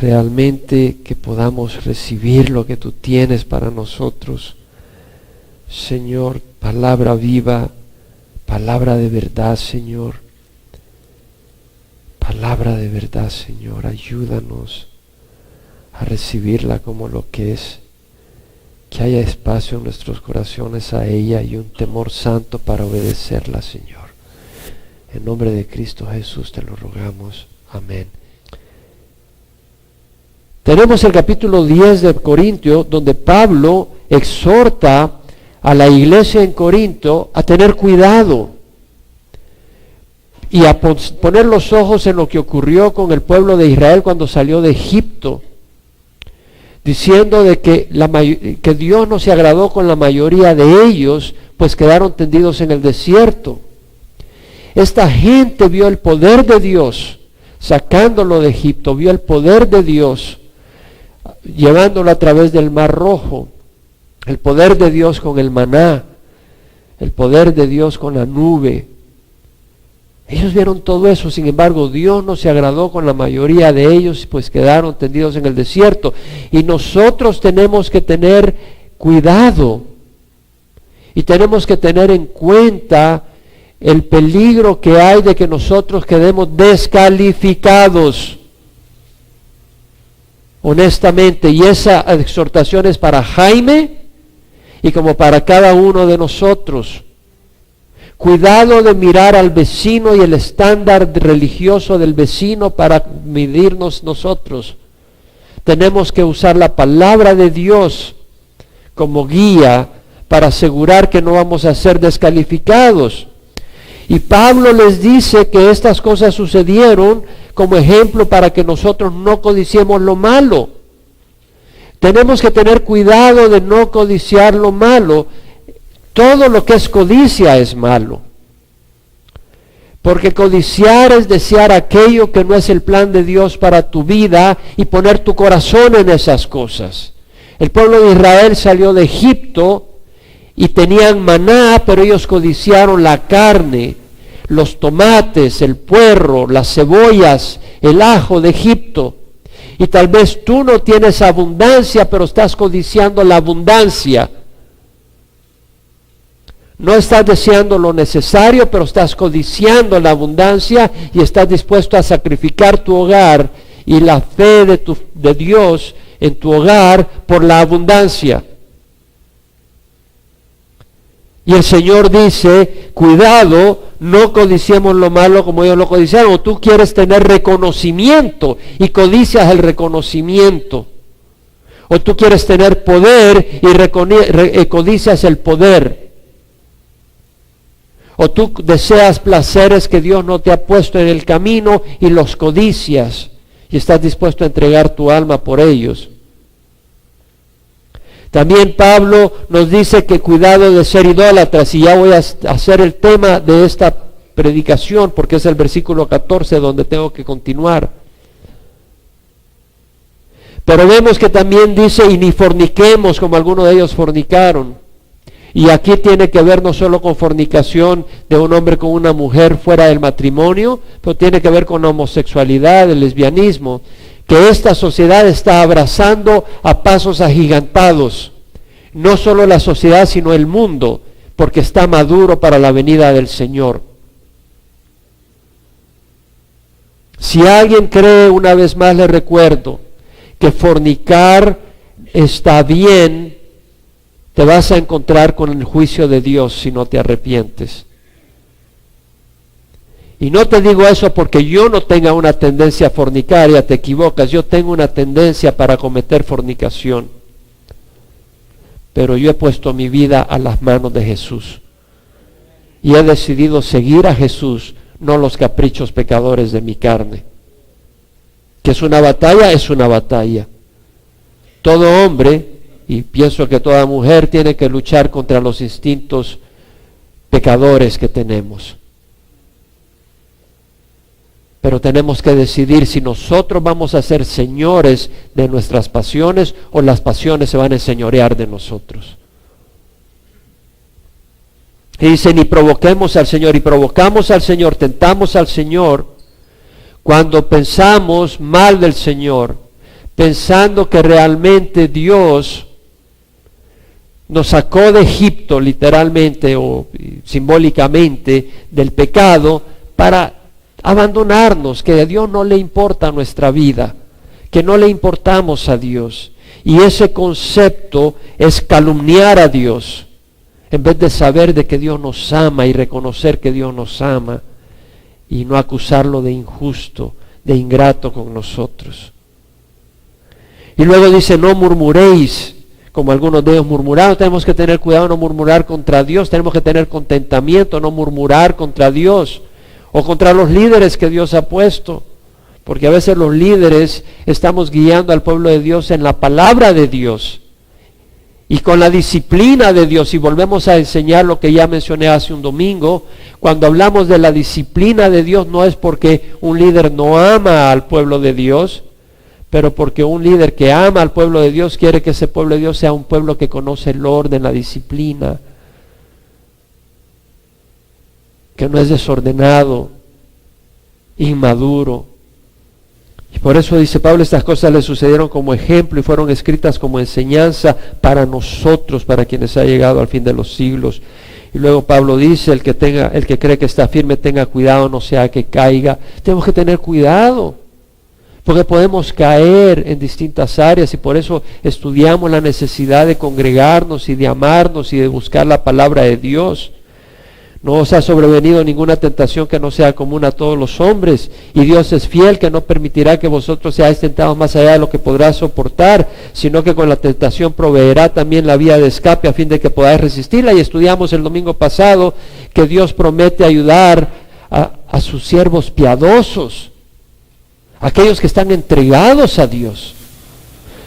realmente que podamos recibir lo que tú tienes para nosotros. Señor, palabra viva, palabra de verdad, Señor. Palabra de verdad, Señor. Ayúdanos a recibirla como lo que es. Que haya espacio en nuestros corazones a ella y un temor santo para obedecerla, Señor. En nombre de Cristo Jesús te lo rogamos. Amén. Tenemos el capítulo 10 de Corintios, donde Pablo exhorta a la iglesia en Corinto a tener cuidado y a poner los ojos en lo que ocurrió con el pueblo de Israel cuando salió de Egipto, diciendo de que Dios no se agradó con la mayoría de ellos, pues quedaron tendidos en el desierto. Esta gente vio el poder de Dios sacándolo de Egipto, vio el poder de Dios llevándolo a través del Mar Rojo, el poder de Dios con el maná, el poder de Dios con la nube. Ellos vieron todo eso, sin embargo Dios no se agradó con la mayoría de ellos, pues quedaron tendidos en el desierto. Y nosotros tenemos que tener cuidado y tenemos que tener en cuenta el peligro que hay de que nosotros quedemos descalificados. Honestamente, y esa exhortación es para Jaime y como para cada uno de nosotros. Cuidado de mirar al vecino y el estándar religioso del vecino para medirnos nosotros. Tenemos que usar la palabra de Dios como guía para asegurar que no vamos a ser descalificados. Y Pablo les dice que estas cosas sucedieron como ejemplo para que nosotros no codiciemos lo malo. Tenemos que tener cuidado de no codiciar lo malo. Todo lo que es codicia es malo. Porque codiciar es desear aquello que no es el plan de Dios para tu vida y poner tu corazón en esas cosas. El pueblo de Israel salió de Egipto y tenían maná, pero ellos codiciaron la carne, los tomates, el puerro, las cebollas, el ajo de Egipto. Y tal vez tú no tienes abundancia, pero estás codiciando la abundancia. No estás deseando lo necesario, pero estás codiciando la abundancia y estás dispuesto a sacrificar tu hogar y la fe de Dios en tu hogar por la abundancia. Y el Señor dice, cuidado, no codiciemos lo malo como ellos lo codiciaron. O tú quieres tener reconocimiento y codicias el reconocimiento. O tú quieres tener poder y codicias el poder. O tú deseas placeres que Dios no te ha puesto en el camino y los codicias. Y estás dispuesto a entregar tu alma por ellos. También Pablo nos dice que cuidado de ser idólatras, y ya voy a hacer el tema de esta predicación porque es el versículo 14 donde tengo que continuar. Pero vemos que también dice, y ni forniquemos como algunos de ellos fornicaron. Y aquí tiene que ver no solo con fornicación de un hombre con una mujer fuera del matrimonio, pero tiene que ver con la homosexualidad, el lesbianismo, que esta sociedad está abrazando a pasos agigantados. No solo la sociedad, sino el mundo, porque está maduro para la venida del Señor. Si alguien cree, una vez más le recuerdo, que fornicar está bien, te vas a encontrar con el juicio de Dios si no te arrepientes. Y no te digo eso porque yo no tenga una tendencia fornicaria, te equivocas, yo tengo una tendencia para cometer fornicación. Pero yo he puesto mi vida a las manos de Jesús. Y he decidido seguir a Jesús, no los caprichos pecadores de mi carne. Que es una batalla, es una batalla. Todo hombre, y pienso que toda mujer, tiene que luchar contra los instintos pecadores que tenemos. Pero tenemos que decidir si nosotros vamos a ser señores de nuestras pasiones o las pasiones se van a enseñorear de nosotros. Y dice, ni provoquemos al Señor, y provocamos al Señor, tentamos al Señor cuando pensamos mal del Señor, pensando que realmente Dios nos sacó de Egipto literalmente o simbólicamente del pecado para abandonarnos, que a Dios no le importa nuestra vida, que no le importamos a Dios. Y ese concepto es calumniar a Dios, en vez de saber de que Dios nos ama y reconocer que Dios nos ama y no acusarlo de injusto, de ingrato con nosotros. Y luego dice, no murmuréis, como algunos de ellos murmuraron. Tenemos que tener cuidado de no murmurar contra Dios, tenemos que tener contentamiento, no murmurar contra Dios o contra los líderes que Dios ha puesto, porque a veces los líderes estamos guiando al pueblo de Dios en la palabra de Dios y con la disciplina de Dios. Y volvemos a enseñar lo que ya mencioné hace un domingo. Cuando hablamos de la disciplina de Dios, no es porque un líder no ama al pueblo de Dios, pero porque un líder que ama al pueblo de Dios quiere que ese pueblo de Dios sea un pueblo que conoce el orden, la disciplina, que no es desordenado, inmaduro. Y por eso dice Pablo, estas cosas le sucedieron como ejemplo y fueron escritas como enseñanza para nosotros, para quienes ha llegado al fin de los siglos. Y luego Pablo dice, el que cree que está firme, tenga cuidado, no sea que caiga. Tenemos que tener cuidado, porque podemos caer en distintas áreas, y por eso estudiamos la necesidad de congregarnos y de amarnos y de buscar la palabra de Dios. No os ha sobrevenido ninguna tentación que no sea común a todos los hombres, y Dios es fiel, que no permitirá que vosotros seáis tentados más allá de lo que podráis soportar, sino que con la tentación proveerá también la vía de escape a fin de que podáis resistirla. Y estudiamos el domingo pasado que Dios promete ayudar a sus siervos piadosos, aquellos que están entregados a Dios.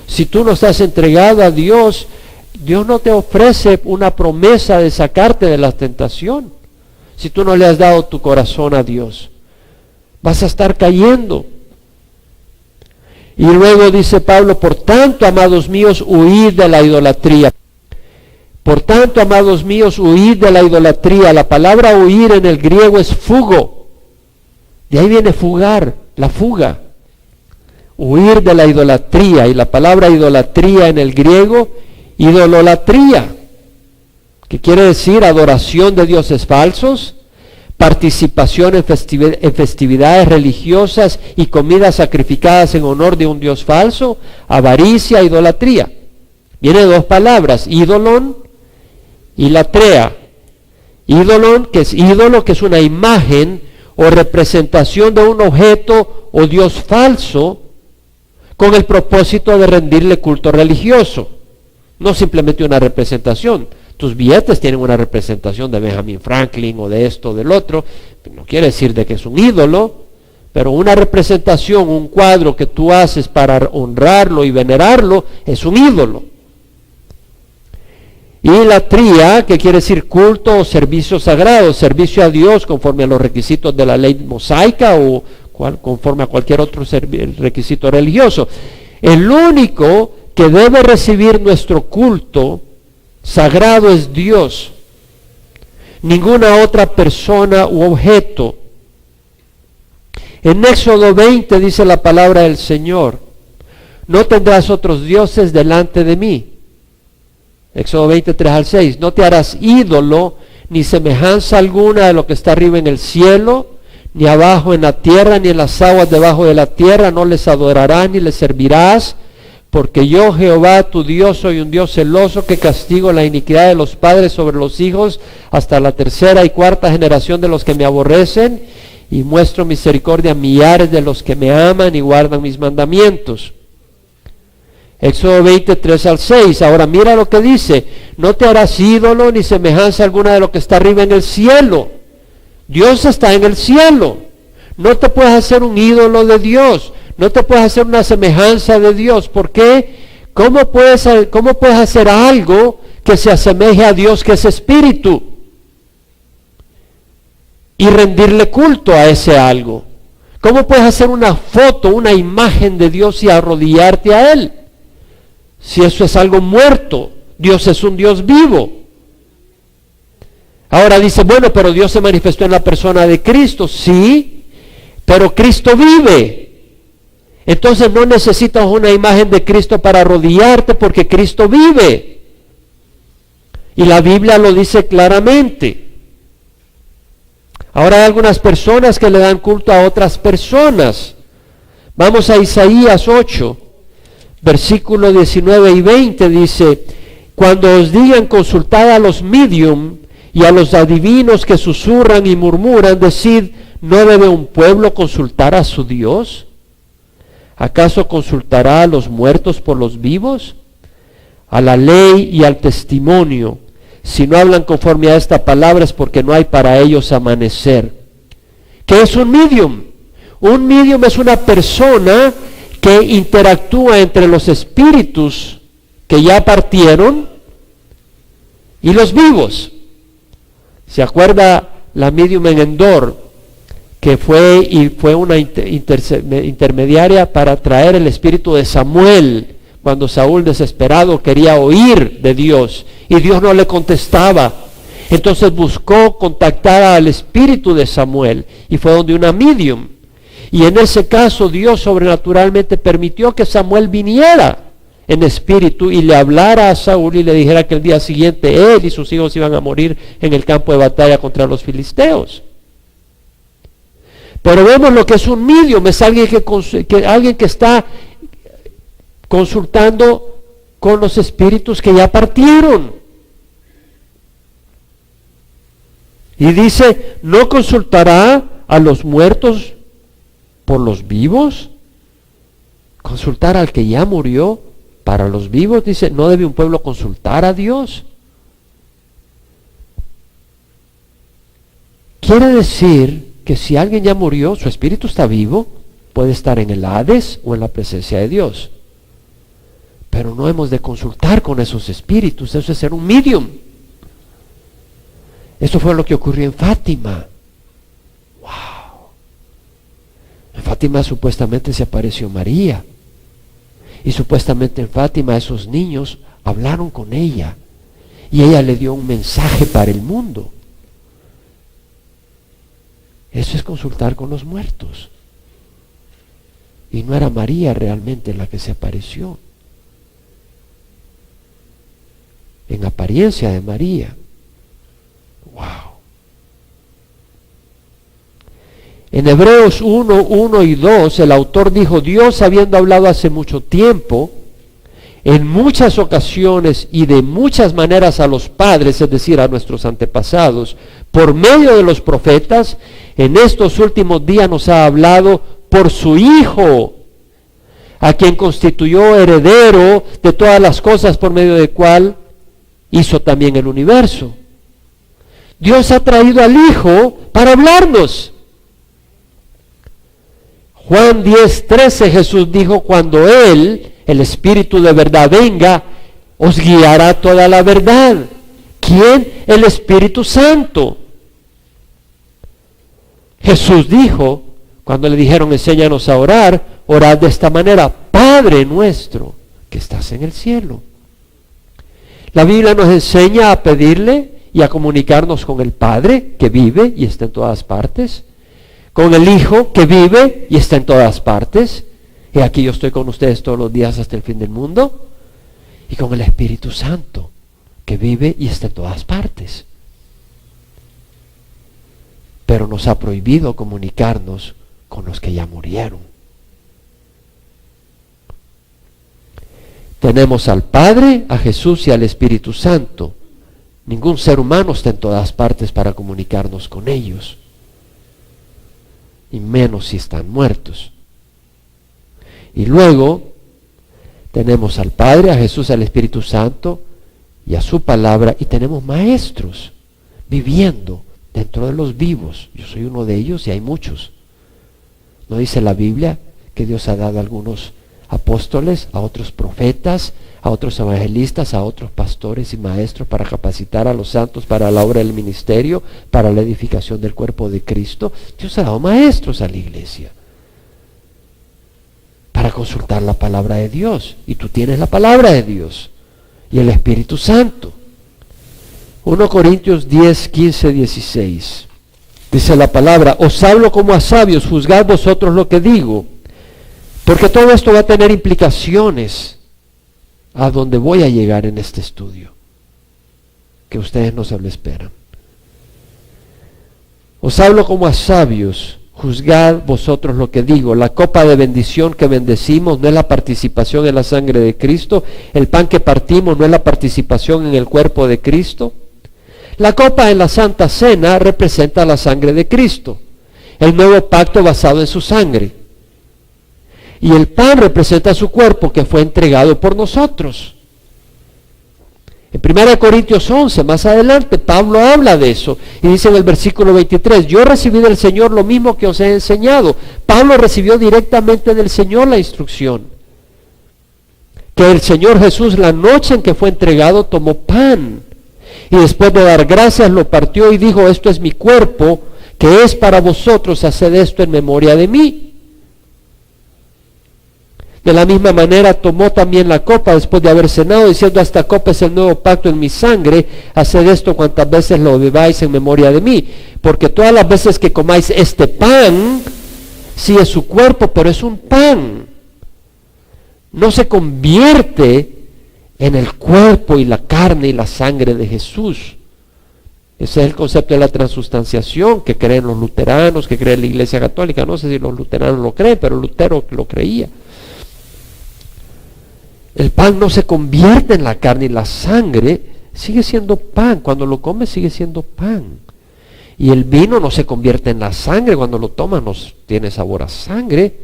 Si tú no estás entregado a Dios, Dios no te ofrece una promesa de sacarte de la tentación. Si tú no le has dado tu corazón a Dios, vas a estar cayendo. Y luego dice Pablo, por tanto, amados míos, huid de la idolatría. Por tanto, amados míos, huid de la idolatría. La palabra huir en el griego es fugo. De ahí viene fugar, la fuga. Huir de la idolatría. Y la palabra idolatría en el griego, idololatría, que quiere decir adoración de dioses falsos, participación en festividades religiosas y comidas sacrificadas en honor de un dios falso, avaricia, idolatría. Viene dos palabras, ídolon y latrea. Ídolon, que es ídolo, que es una imagen o representación de un objeto o dios falso con el propósito de rendirle culto religioso. No simplemente una representación. Tus billetes tienen una representación de Benjamin Franklin o de esto o del otro. No quiere decir de que es un ídolo, pero una representación, un cuadro que tú haces para honrarlo y venerarlo, es un ídolo. Y latría, que quiere decir culto o servicio sagrado, servicio a Dios conforme a los requisitos de la ley mosaica o conforme a cualquier otro requisito religioso. El único que debe recibir nuestro culto sagrado es Dios, ninguna otra persona u objeto. En Éxodo 20 dice la palabra del Señor, no tendrás otros dioses delante de mí. Éxodo 20, 3 al 6, no te harás ídolo ni semejanza alguna de lo que está arriba en el cielo, ni abajo en la tierra, ni en las aguas debajo de la tierra. No les adorarás ni les servirás, porque yo, Jehová, tu Dios, soy un Dios celoso, que castigo la iniquidad de los padres sobre los hijos hasta la tercera y cuarta generación de los que me aborrecen, y muestro misericordia a millares de los que me aman y guardan mis mandamientos. Éxodo 20, 3 al 6. Ahora mira lo que dice, no te harás ídolo ni semejanza alguna de lo que está arriba en el cielo. Dios está en el cielo. No te puedes hacer un ídolo de Dios. No te puedes hacer una semejanza de Dios. ¿Por qué? ¿Cómo puedes hacer algo que se asemeje a Dios, que es espíritu, y rendirle culto a ese algo? ¿Cómo puedes hacer una foto, una imagen de Dios y arrodillarte a Él? Si eso es algo muerto, Dios es un Dios vivo. Ahora dice, bueno, pero Dios se manifestó en la persona de Cristo. Sí, pero Cristo vive. Entonces no necesitas una imagen de Cristo para arrodillarte, porque Cristo vive. Y la Biblia lo dice claramente. Ahora hay algunas personas que le dan culto a otras personas. Vamos a Isaías 8, versículos 19 y 20, dice: cuando os digan consultad a los medium y a los adivinos que susurran y murmuran, decid, ¿no debe un pueblo consultar a su Dios? ¿Acaso consultará a los muertos por los vivos? A la ley y al testimonio. Si no hablan conforme a esta palabra es porque no hay para ellos amanecer. ¿Qué es un medium? Un medium es una persona que interactúa entre los espíritus que ya partieron y los vivos. ¿Se acuerda la medium en Endor, que fue una intermediaria para traer el espíritu de Samuel, cuando Saúl desesperado quería oír de Dios y Dios no le contestaba? Entonces buscó contactar al espíritu de Samuel y fue donde una medium. Y en ese caso Dios sobrenaturalmente permitió que Samuel viniera en espíritu y le hablara a Saúl y le dijera que el día siguiente él y sus hijos iban a morir en el campo de batalla contra los filisteos. Pero vemos lo que es un medium, es alguien que está consultando con los espíritus que ya partieron. Y dice, ¿no consultará a los muertos por los vivos? Consultar al que ya murió para los vivos. Dice, ¿no debe un pueblo consultar a Dios? Quiere decir que si alguien ya murió, su espíritu está vivo, puede estar en el Hades o en la presencia de Dios. Pero no hemos de consultar con esos espíritus, eso es ser un medium. Eso fue lo que ocurrió en Fátima. ¡Wow! En Fátima supuestamente se apareció María. Y supuestamente en Fátima esos niños hablaron con ella. Y ella le dio un mensaje para el mundo. Eso es consultar con los muertos. Y no era María realmente la que se apareció. En apariencia de María. Wow. En Hebreos 1, 1 y 2, el autor dijo, Dios habiendo hablado hace mucho tiempo, en muchas ocasiones y de muchas maneras a los padres, es decir, a nuestros antepasados, por medio de los profetas, en estos últimos días nos ha hablado por su Hijo, a quien constituyó heredero de todas las cosas, por medio del cual hizo también el universo. Dios ha traído al Hijo para hablarnos. Juan 10:13, Jesús dijo, cuando Él, el Espíritu de verdad, venga, os guiará toda la verdad. ¿Quién? El Espíritu Santo. Jesús dijo, cuando le dijeron, enséñanos a orar, orad de esta manera, Padre nuestro, que estás en el cielo. La Biblia nos enseña a pedirle y a comunicarnos con el Padre, que vive y está en todas partes, con el Hijo, que vive y está en todas partes, y aquí yo estoy con ustedes todos los días hasta el fin del mundo, y con el Espíritu Santo, que vive y está en todas partes. Pero nos ha prohibido comunicarnos con los que ya murieron. Tenemos al Padre, a Jesús y al Espíritu Santo. Ningún ser humano está en todas partes para comunicarnos con ellos. Y menos si están muertos. Y luego tenemos al Padre, a Jesús, al Espíritu Santo y a su palabra. Y tenemos maestros viviendo dentro de los vivos. Yo soy uno de ellos y hay muchos. ¿No dice la Biblia que Dios ha dado a algunos apóstoles, a otros profetas, a otros evangelistas, a otros pastores y maestros para capacitar a los santos para la obra del ministerio, para la edificación del cuerpo de Cristo? Dios ha dado maestros a la iglesia para consultar la palabra de Dios, y tú tienes la palabra de Dios y el Espíritu Santo. 1 Corintios 10, 15, 16 dice la palabra, os hablo como a sabios, juzgad vosotros lo que digo. Porque todo esto va a tener implicaciones a donde voy a llegar en este estudio, que ustedes no se lo esperan. Os hablo como a sabios, juzgad vosotros lo que digo. La copa de bendición que bendecimos no es la participación en la sangre de Cristo. El pan que partimos no es la participación en el cuerpo de Cristo. La copa en la Santa Cena representa la sangre de Cristo, el nuevo pacto basado en su sangre. Y el pan representa su cuerpo que fue entregado por nosotros. En 1 Corintios 11, más adelante, Pablo habla de eso y dice en el versículo 23, yo recibí del Señor lo mismo que os he enseñado. Pablo recibió directamente del Señor la instrucción. Que el Señor Jesús, la noche en que fue entregado, tomó pan y después de dar gracias lo partió y dijo, esto es mi cuerpo, que es para vosotros, haced esto en memoria de mí. De la misma manera tomó también la copa después de haber cenado, diciendo, esta copa es el nuevo pacto en mi sangre, haced esto cuantas veces lo bebáis en memoria de mí. Porque todas las veces que comáis este pan, sí es su cuerpo, pero es un pan. No se convierte en el cuerpo y la carne y la sangre de Jesús. Ese es el concepto de la transustanciación que creen los luteranos, que cree la Iglesia Católica. No sé si los luteranos lo creen, pero Lutero lo creía. El pan no se convierte en la carne y la sangre, sigue siendo pan. Cuando lo comes sigue siendo pan. Y el vino no se convierte en la sangre, cuando lo tomas no tiene sabor a sangre,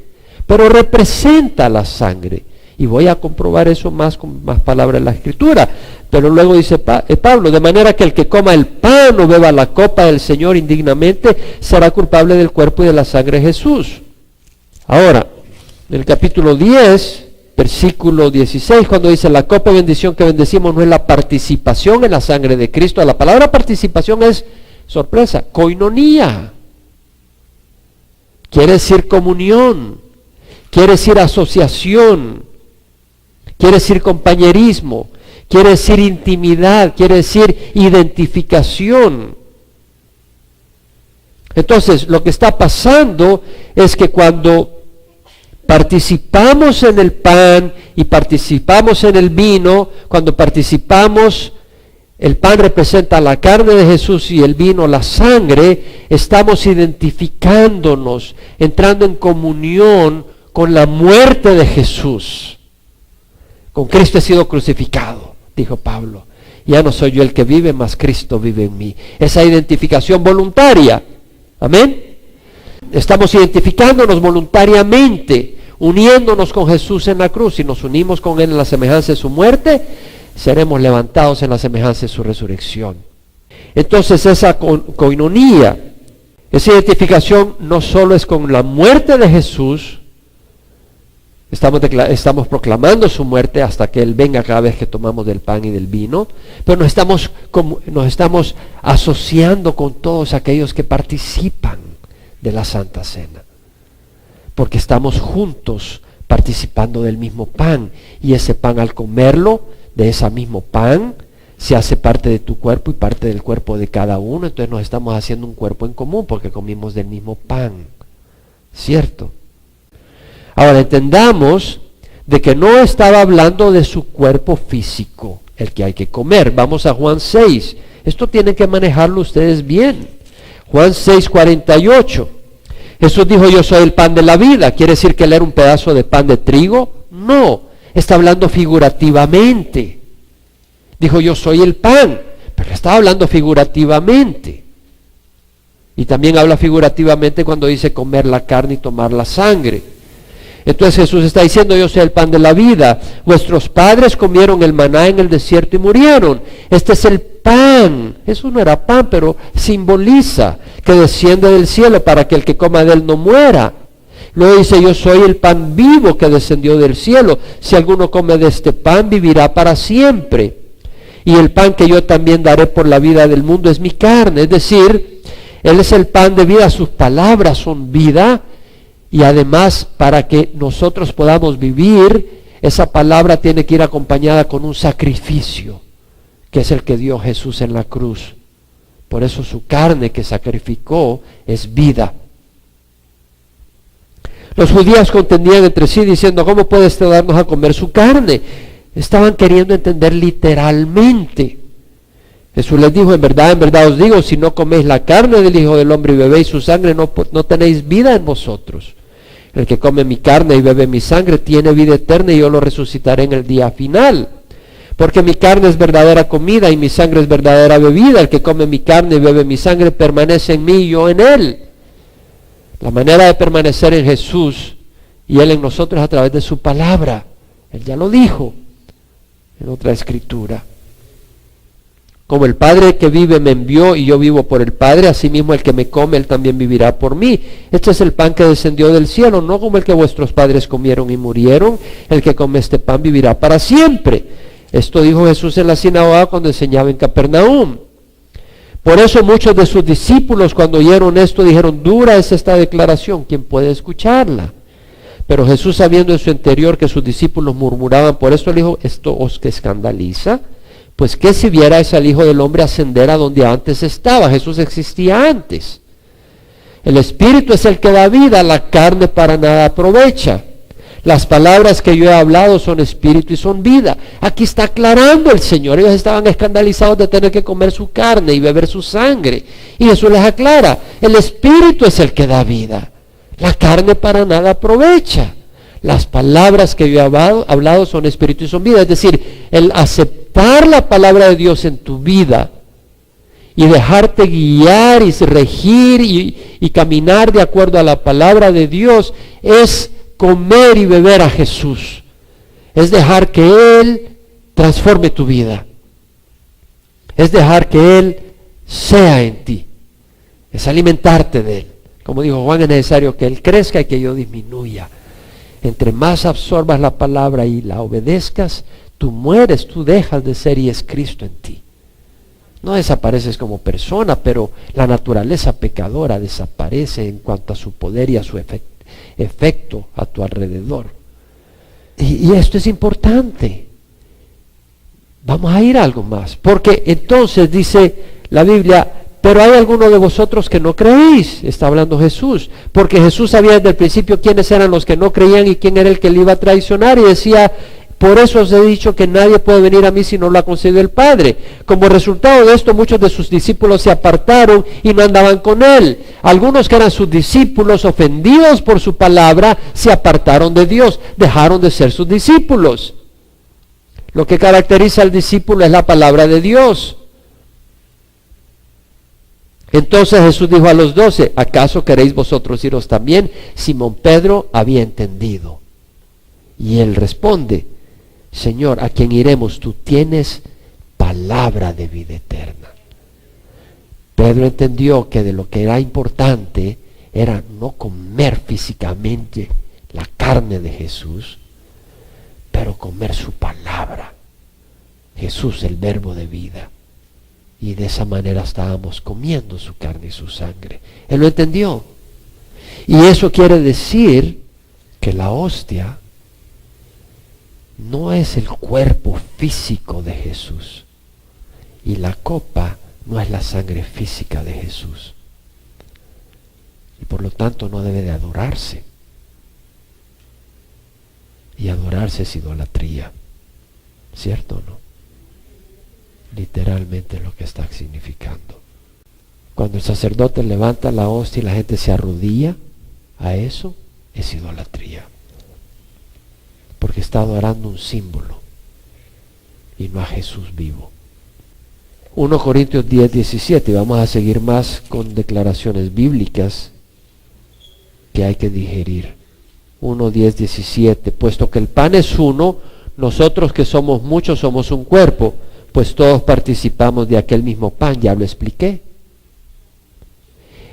pero representa la sangre. Y voy a comprobar eso más con más palabras en la Escritura. Pero luego dice Pablo, de manera que el que coma el pan o beba la copa del Señor indignamente, será culpable del cuerpo y de la sangre de Jesús. Ahora, en el capítulo 10, versículo 16, cuando dice, la copa de bendición que bendecimos no es la participación en la sangre de Cristo. La palabra participación es, sorpresa, koinonía. Quiere decir comunión, quiere decir asociación, quiere decir compañerismo, quiere decir intimidad, quiere decir identificación. Entonces, lo que está pasando es que cuando participamos en el pan y participamos en el vino, cuando participamos, el pan representa la carne de Jesús y el vino la sangre, estamos identificándonos, entrando en comunión con la muerte de Jesús. Con Cristo he sido crucificado, dijo Pablo. Ya no soy yo el que vive, mas Cristo vive en mí. Esa identificación voluntaria. Amén. Estamos identificándonos voluntariamente, uniéndonos con Jesús en la cruz. Si nos unimos con Él en la semejanza de su muerte, seremos levantados en la semejanza de su resurrección. Entonces esa koinonía, esa identificación no solo es con la muerte de Jesús, estamos proclamando su muerte hasta que Él venga cada vez que tomamos del pan y del vino, pero nos estamos asociando con todos aquellos que participan de la Santa Cena, porque estamos juntos participando del mismo pan, y ese pan al comerlo, de ese mismo pan, se hace parte de tu cuerpo y parte del cuerpo de cada uno. Entonces nos estamos haciendo un cuerpo en común porque comimos del mismo pan, ¿cierto? Ahora entendamos de que no estaba hablando de su cuerpo físico, el que hay que comer. Vamos a Juan 6. Esto tienen que manejarlo ustedes bien. Juan 6:48. Jesús dijo, yo soy el pan de la vida. ¿Quiere decir que él era un pedazo de pan de trigo? No, está hablando figurativamente. Dijo, yo soy el pan, pero estaba hablando figurativamente. Y también habla figurativamente cuando dice comer la carne y tomar la sangre. Entonces Jesús está diciendo, yo soy el pan de la vida. Vuestros padres comieron el maná en el desierto y murieron. Este es el pan. Eso no era pan, pero simboliza que desciende del cielo para que el que coma de él no muera. Luego dice, yo soy el pan vivo que descendió del cielo. Si alguno come de este pan, vivirá para siempre. Y el pan que yo también daré por la vida del mundo es mi carne. Es decir, Él es el pan de vida, sus palabras son vida. Y además, para que nosotros podamos vivir, esa palabra tiene que ir acompañada con un sacrificio, que es el que dio Jesús en la cruz. Por eso su carne que sacrificó es vida. Los judíos contendían entre sí diciendo, ¿cómo puede este darnos a comer su carne? Estaban queriendo entender literalmente. Jesús les dijo, en verdad os digo, si no coméis la carne del Hijo del Hombre y bebéis su sangre, no tenéis vida en vosotros. El que come mi carne y bebe mi sangre tiene vida eterna y yo lo resucitaré en el día final. Porque mi carne es verdadera comida y mi sangre es verdadera bebida. El que come mi carne y bebe mi sangre permanece en mí y yo en él. La manera de permanecer en Jesús y Él en nosotros es a través de su palabra. Él ya lo dijo en otra escritura. Como el Padre que vive me envió y yo vivo por el Padre, asimismo el que me come, Él también vivirá por mí. Este es el pan que descendió del cielo, no como el que vuestros padres comieron y murieron. El que come este pan vivirá para siempre. Esto dijo Jesús en la sinagoga cuando enseñaba en Capernaum. Por eso muchos de sus discípulos cuando oyeron esto dijeron, dura es esta declaración, ¿quién puede escucharla? Pero Jesús, sabiendo en su interior que sus discípulos murmuraban, por esto le dijo, ¿esto os escandaliza? Pues que si vierais al Hijo del Hombre ascender a donde antes estaba. Jesús existía antes. El Espíritu es el que da vida, la carne para nada aprovecha. Las palabras que yo he hablado son espíritu y son vida. Aquí está aclarando el Señor. Ellos estaban escandalizados de tener que comer su carne y beber su sangre. Y Jesús les aclara, el Espíritu es el que da vida. La carne para nada aprovecha. Las palabras que yo he hablado son espíritu y son vida. Es decir, el aceptar la palabra de Dios en tu vida y dejarte guiar y regir y caminar de acuerdo a la palabra de Dios es comer y beber a Jesús. Es dejar que Él transforme tu vida. Es dejar que Él sea en ti. Es alimentarte de Él. Como dijo Juan, es necesario que Él crezca y que yo disminuya. Entre más absorbas la palabra y la obedezcas, tú mueres, tú dejas de ser y es Cristo en ti. No desapareces como persona, pero la naturaleza pecadora desaparece en cuanto a su poder y a su efecto a tu alrededor. Y esto es importante. Vamos a ir a algo más, porque entonces dice la Biblia, pero hay algunos de vosotros que no creéis, está hablando Jesús, porque Jesús sabía desde el principio quiénes eran los que no creían y quién era el que le iba a traicionar, y decía, por eso os he dicho que nadie puede venir a mí si no lo ha concedido el Padre. Como resultado de esto, muchos de sus discípulos se apartaron y no andaban con él. Algunos que eran sus discípulos, ofendidos por su palabra, se apartaron de Dios, dejaron de ser sus discípulos. Lo que caracteriza al discípulo es la palabra de Dios. Entonces Jesús dijo a los 12, ¿acaso queréis vosotros iros también? Simón Pedro había entendido. Y él responde, Señor, ¿a quién iremos? Tú tienes palabra de vida eterna. Pedro entendió que de lo que era importante era no comer físicamente la carne de Jesús, pero comer su palabra. Jesús, el verbo de vida. Y de esa manera estábamos comiendo su carne y su sangre. Él lo entendió. Y eso quiere decir que la hostia no es el cuerpo físico de Jesús. Y la copa no es la sangre física de Jesús. Y por lo tanto no debe de adorarse. Y adorarse es idolatría. ¿Cierto o no? Literalmente es lo que está significando. Cuando el sacerdote levanta la hostia y la gente se arrodilla a eso, es idolatría. Porque está adorando un símbolo y no a Jesús vivo. 1 Corintios 10:17, y vamos a seguir más con declaraciones bíblicas que hay que digerir. 1:10-17, puesto que el pan es uno, nosotros que somos muchos somos un cuerpo, pues todos participamos de aquel mismo pan, ya lo expliqué.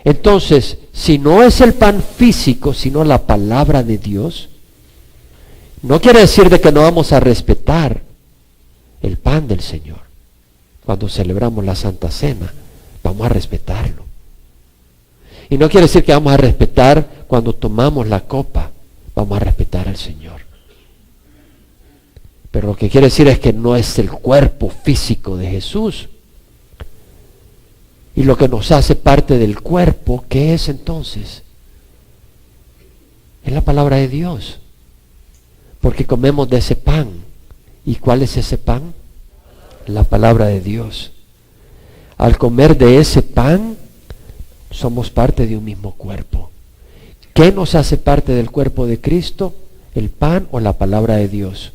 Entonces, si no es el pan físico, sino la palabra de Dios, no quiere decir de que no vamos a respetar el pan del Señor. Cuando celebramos la Santa Cena, vamos a respetarlo. Y no quiere decir que vamos a respetar cuando tomamos la copa, vamos a respetar al Señor. Pero lo que quiere decir es que no es el cuerpo físico de Jesús. Y lo que nos hace parte del cuerpo, ¿qué es entonces? Es la palabra de Dios. Porque comemos de ese pan. ¿Y cuál es ese pan? La palabra de Dios. Al comer de ese pan, somos parte de un mismo cuerpo. ¿Qué nos hace parte del cuerpo de Cristo? ¿El pan o la palabra de Dios?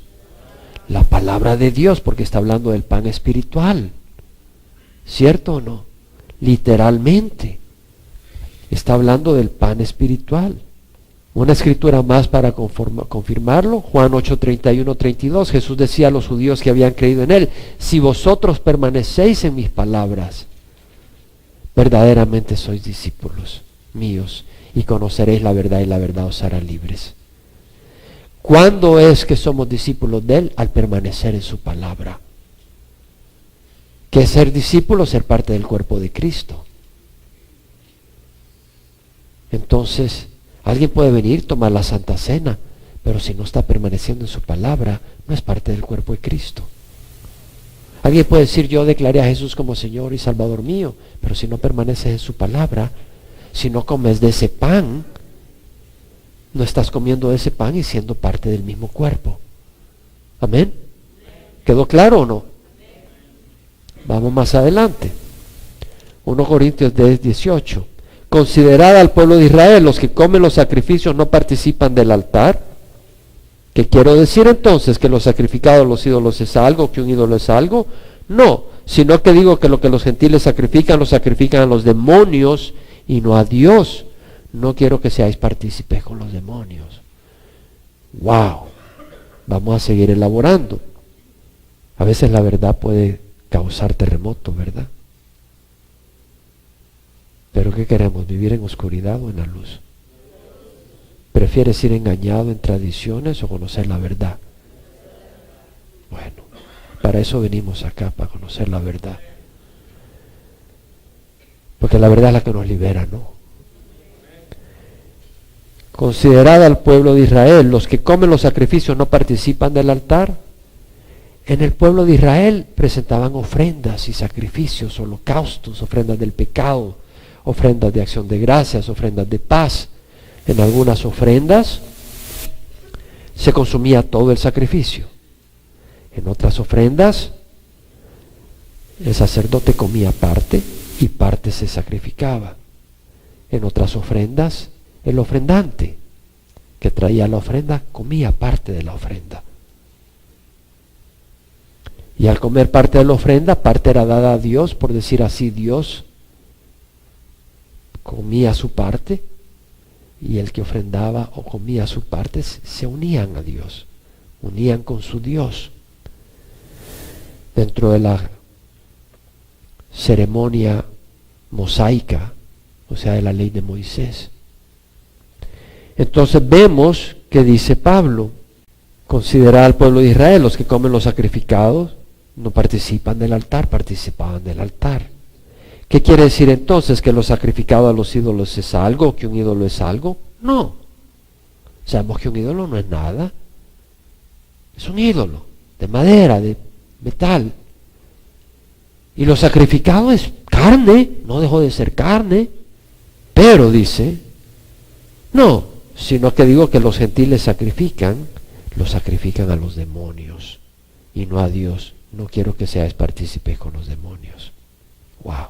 La palabra de Dios, porque está hablando del pan espiritual. ¿Cierto o no? Literalmente. Está hablando del pan espiritual. Una escritura más para confirmarlo. Juan 8:31-32. Jesús decía a los judíos que habían creído en Él: si vosotros permanecéis en mis palabras, verdaderamente sois discípulos míos, y conoceréis la verdad, y la verdad os hará libres. ¿Cuándo es que somos discípulos de Él? Al permanecer en su palabra. ¿Qué es ser discípulo? Ser parte del cuerpo de Cristo. Entonces, alguien puede venir, tomar la Santa Cena, pero si no está permaneciendo en su palabra, no es parte del cuerpo de Cristo. Alguien puede decir: yo declaré a Jesús como Señor y Salvador mío, pero si no permaneces en su palabra, si no comes de ese pan, no estás comiendo de ese pan y siendo parte del mismo cuerpo. ¿Amén? ¿Quedó claro o no? Vamos más adelante. 1 Corintios 10:18. Considerad al pueblo de Israel: los que comen los sacrificios no participan del altar. ¿Qué quiero decir entonces? ¿Que lo sacrificado a los ídolos es algo? ¿Que un ídolo es algo? No, sino que digo que lo que los gentiles sacrifican, lo sacrifican a los demonios y no a Dios. No quiero que seáis partícipes con los demonios. ¡Wow! Vamos a seguir elaborando. A veces la verdad puede causar terremotos, ¿verdad? Pero ¿qué queremos? ¿Vivir en oscuridad o en la luz? ¿Prefieres ir engañado en tradiciones o conocer la verdad? Bueno, para eso venimos acá, para conocer la verdad. Porque la verdad es la que nos libera, ¿no? Considerad al pueblo de Israel: los que comen los sacrificios no participan del altar. En el pueblo de Israel presentaban ofrendas y sacrificios, holocaustos, ofrendas del pecado, ofrendas de acción de gracias, ofrendas de paz. En algunas ofrendas se consumía todo el sacrificio. En otras ofrendas el sacerdote comía parte y parte se sacrificaba. En otras ofrendas el ofrendante que traía la ofrenda comía parte de la ofrenda. Y al comer parte de la ofrenda, parte era dada a Dios, por decir así. Dios comía su parte, y el que ofrendaba o comía su parte se unían a Dios, unían con su Dios. Dentro de la ceremonia mosaica, o sea, de la ley de Moisés. Entonces vemos que dice Pablo: considerad al pueblo de Israel: los que comen los sacrificados no participan del altar, participaban del altar. ¿Qué quiere decir entonces? ¿Que lo sacrificado a los ídolos es algo? ¿Que un ídolo es algo? No. Sabemos que un ídolo no es nada. Es un ídolo de madera, de metal. Y lo sacrificado es carne, no dejó de ser carne. Pero dice, no, sino que digo que los gentiles sacrifican, lo sacrifican a los demonios y no a Dios. No quiero que seáis partícipes con los demonios. Wow.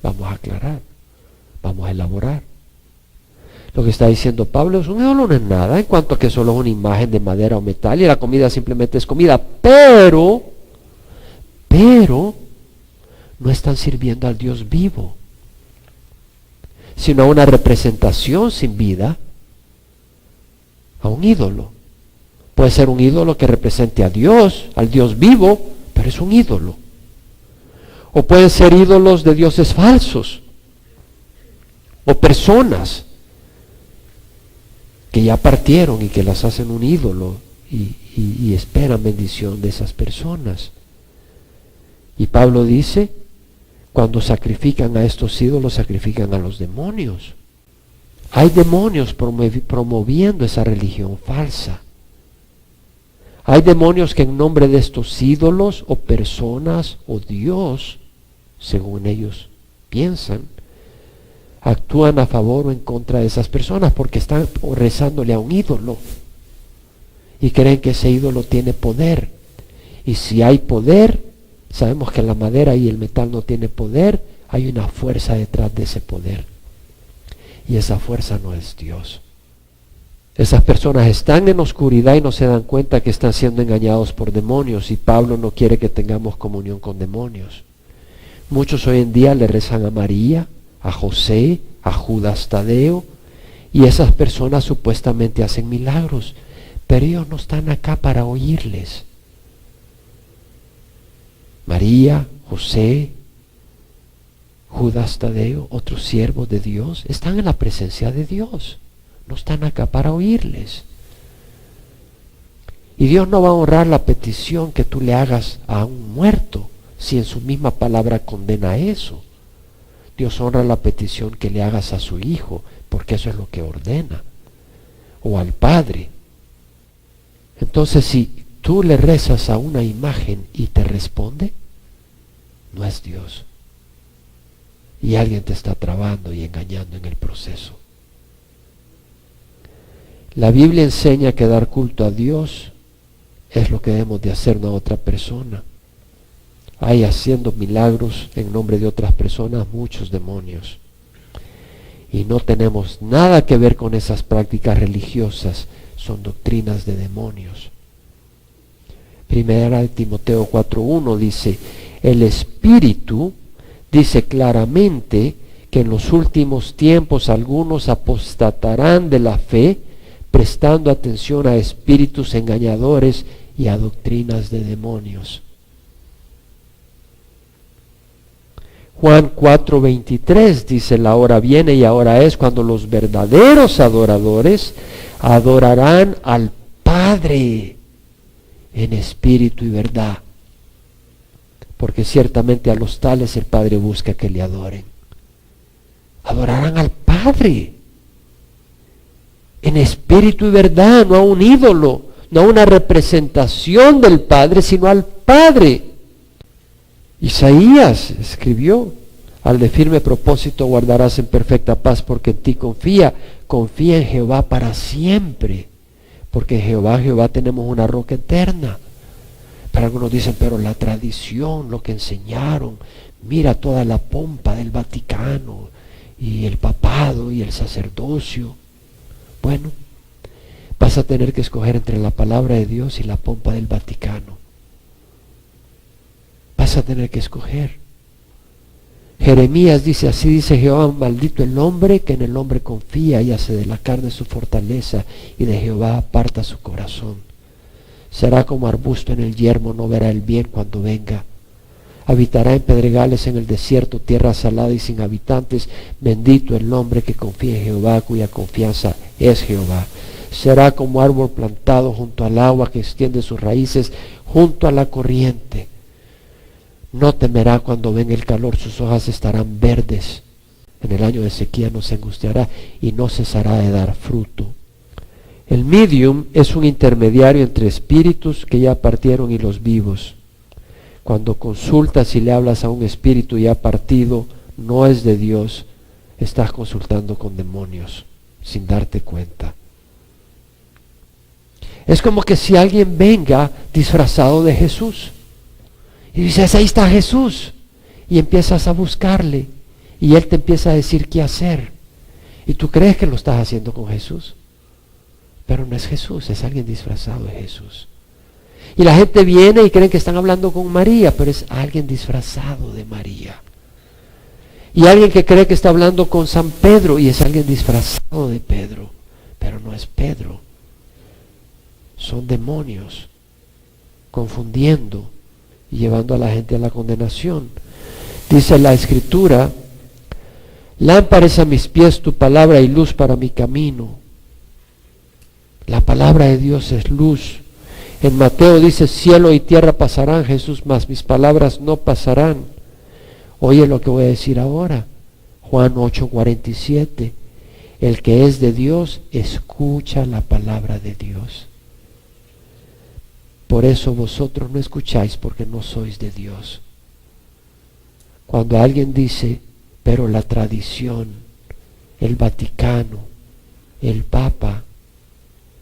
Vamos a aclarar, vamos a elaborar. Lo que está diciendo Pablo es: un ídolo no es nada, en cuanto a que solo es una imagen de madera o metal y la comida simplemente es comida, pero no están sirviendo al Dios vivo, sino a una representación sin vida, a un ídolo. Puede ser un ídolo que represente a Dios, al Dios vivo, pero es un ídolo. O pueden ser ídolos de dioses falsos, o personas que ya partieron y que las hacen un ídolo y esperan bendición de esas personas. Y Pablo dice: cuando sacrifican a estos ídolos, sacrifican a los demonios. Hay demonios promoviendo esa religión falsa. Hay demonios que en nombre de estos ídolos o personas o Dios, según ellos piensan, actúan a favor o en contra de esas personas porque están rezándole a un ídolo y creen que ese ídolo tiene poder. Y si hay poder, sabemos que la madera y el metal no tiene poder, hay una fuerza detrás de ese poder. Y esa fuerza no es Dios. Esas personas están en oscuridad y no se dan cuenta que están siendo engañados por demonios, y Pablo no quiere que tengamos comunión con demonios. Muchos hoy en día le rezan a María, a José, a Judas Tadeo, y esas personas supuestamente hacen milagros, pero ellos no están acá para oírles. María, José, Judas Tadeo, otros siervos de Dios, están en la presencia de Dios. No están acá para oírles. Y Dios no va a honrar la petición que tú le hagas a un muerto si en su misma palabra condena eso. Dios honra la petición que le hagas a su hijo, porque eso es lo que ordena, o al padre. Entonces, si tú le rezas a una imagen y te responde, no es Dios. Y alguien te está trabando y engañando en el proceso. La Biblia enseña que dar culto a Dios es lo que debemos de hacer, no a otra persona. Hay haciendo milagros en nombre de otras personas muchos demonios. Y no tenemos nada que ver con esas prácticas religiosas, son doctrinas de demonios. Primera de Timoteo 4:1 dice, el Espíritu dice claramente que en los últimos tiempos algunos apostatarán de la fe, prestando atención a espíritus engañadores y a doctrinas de demonios. Juan 4:23 dice, la hora viene y ahora es cuando los verdaderos adoradores adorarán al Padre en espíritu y verdad, porque ciertamente a los tales el Padre busca que le adoren. Adorarán al Padre en espíritu y verdad, no a un ídolo, no a una representación del Padre, sino al Padre. Isaías escribió, al de firme propósito guardarás en perfecta paz porque en ti confía en Jehová para siempre, porque en Jehová tenemos una roca eterna. Pero algunos dicen, pero la tradición, lo que enseñaron, mira toda la pompa del Vaticano y el papado y el sacerdocio. Bueno, vas a tener que escoger entre la palabra de Dios y la pompa del Vaticano. Vas a tener que escoger. Jeremías dice, así dice Jehová, maldito el hombre que en el hombre confía y hace de la carne su fortaleza y de Jehová aparta su corazón. Será como arbusto en el yermo, no verá el bien cuando venga. Habitará en pedregales en el desierto, tierra salada y sin habitantes. Bendito el hombre que confía en Jehová, cuya confianza es Jehová. Será como árbol plantado junto al agua que extiende sus raíces junto a la corriente. No temerá cuando venga el calor, sus hojas estarán verdes. En el año de sequía no se angustiará y no cesará de dar fruto. El medium es un intermediario entre espíritus que ya partieron y los vivos. Cuando consultas y le hablas a un espíritu ya partido, no es de Dios, estás consultando con demonios, sin darte cuenta. Es como que si alguien venga disfrazado de Jesús, y dices, ahí está Jesús, y empiezas a buscarle, y Él te empieza a decir qué hacer, y tú crees que lo estás haciendo con Jesús, pero no es Jesús, es alguien disfrazado de Jesús. Y la gente viene y creen que están hablando con María, pero es alguien disfrazado de María. Y alguien que cree que está hablando con San Pedro, y es alguien disfrazado de Pedro, pero no es Pedro. Son demonios confundiendo y llevando a la gente a la condenación. Dice la Escritura, lámpara es a mis pies tu palabra y luz para mi camino. La palabra de Dios es luz. En Mateo dice, cielo y tierra pasarán, Jesús, mas mis palabras no pasarán. Oye lo que voy a decir ahora. Juan 8:47. El que es de Dios, escucha la palabra de Dios. Por eso vosotros no escucháis, porque no sois de Dios. Cuando alguien dice, pero la tradición, el Vaticano, el Papa,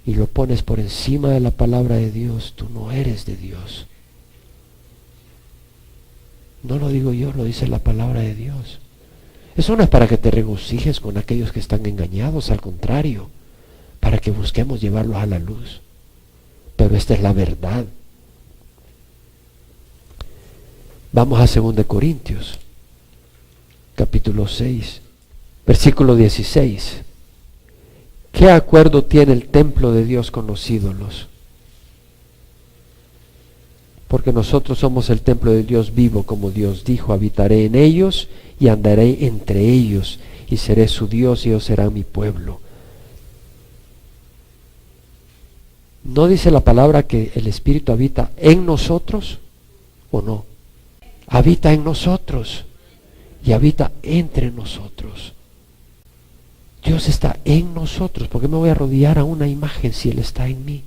y lo pones por encima de la palabra de Dios, tú no eres de Dios. No lo digo yo, lo dice la palabra de Dios. Eso no es para que te regocijes con aquellos que están engañados, al contrario, para que busquemos llevarlos a la luz. Pero esta es la verdad. Vamos a 2 Corintios, capítulo 6, versículo 16. ¿Qué acuerdo tiene el templo de Dios con los ídolos? Porque nosotros somos el templo de Dios vivo, como Dios dijo, habitaré en ellos y andaré entre ellos, y seré su Dios y ellos serán mi pueblo. ¿No dice la palabra que el Espíritu habita en nosotros o no? Habita en nosotros y habita entre nosotros. Dios está en nosotros. ¿Por qué me voy a arrodillar a una imagen si Él está en mí?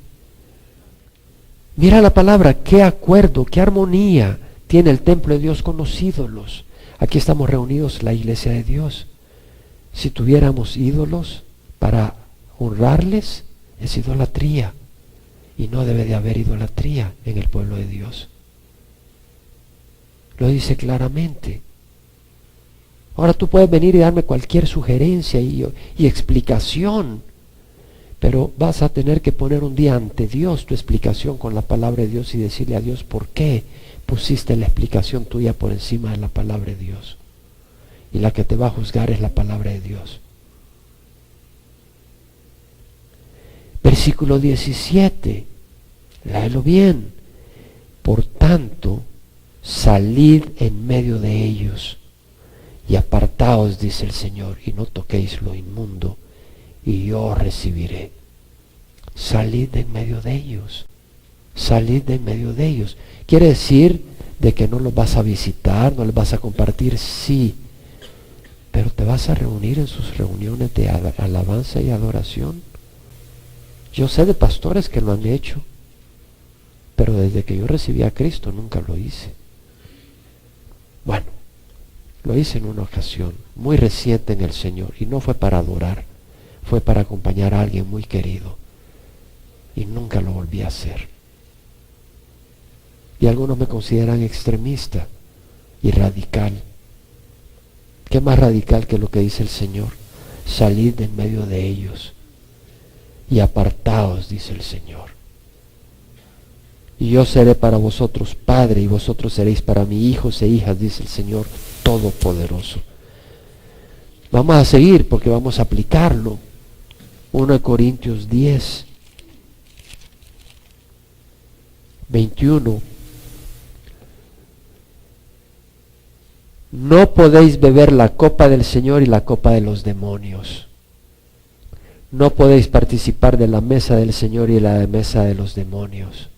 Mira la palabra, qué acuerdo, qué armonía tiene el templo de Dios con los ídolos. Aquí estamos reunidos, la iglesia de Dios. Si tuviéramos ídolos para honrarles, es idolatría. Y no debe de haber idolatría en el pueblo de Dios. Lo dice claramente. Ahora tú puedes venir y darme cualquier sugerencia y explicación, pero vas a tener que poner un día ante Dios tu explicación con la palabra de Dios y decirle a Dios por qué pusiste la explicación tuya por encima de la palabra de Dios. Y la que te va a juzgar es la palabra de Dios. Versículo 17, léelo bien. Por tanto, salid en medio de ellos y apartaos, dice el Señor, y no toquéis lo inmundo, y yo os recibiré. Salid de en medio de ellos. Salid de en medio de ellos. ¿Quiere decir de que no los vas a visitar, no les vas a compartir? Sí. Pero te vas a reunir en sus reuniones de alabanza y adoración. Yo sé de pastores que lo han hecho, pero desde que yo recibí a Cristo nunca lo hice. Bueno, lo hice en una ocasión muy reciente en el Señor, y no fue para adorar, fue para acompañar a alguien muy querido, y nunca lo volví a hacer. Y algunos me consideran extremista y radical. ¿Qué más radical que lo que dice el Señor? Salid de en medio de ellos y apartaos, dice el Señor. Y yo seré para vosotros padre, y vosotros seréis para mí hijos e hijas, dice el Señor Todopoderoso. Vamos a seguir porque vamos a aplicarlo. 1 Corintios 10, 21. No podéis beber la copa del Señor y la copa de los demonios. No podéis participar de la mesa del Señor y la mesa de los demonios.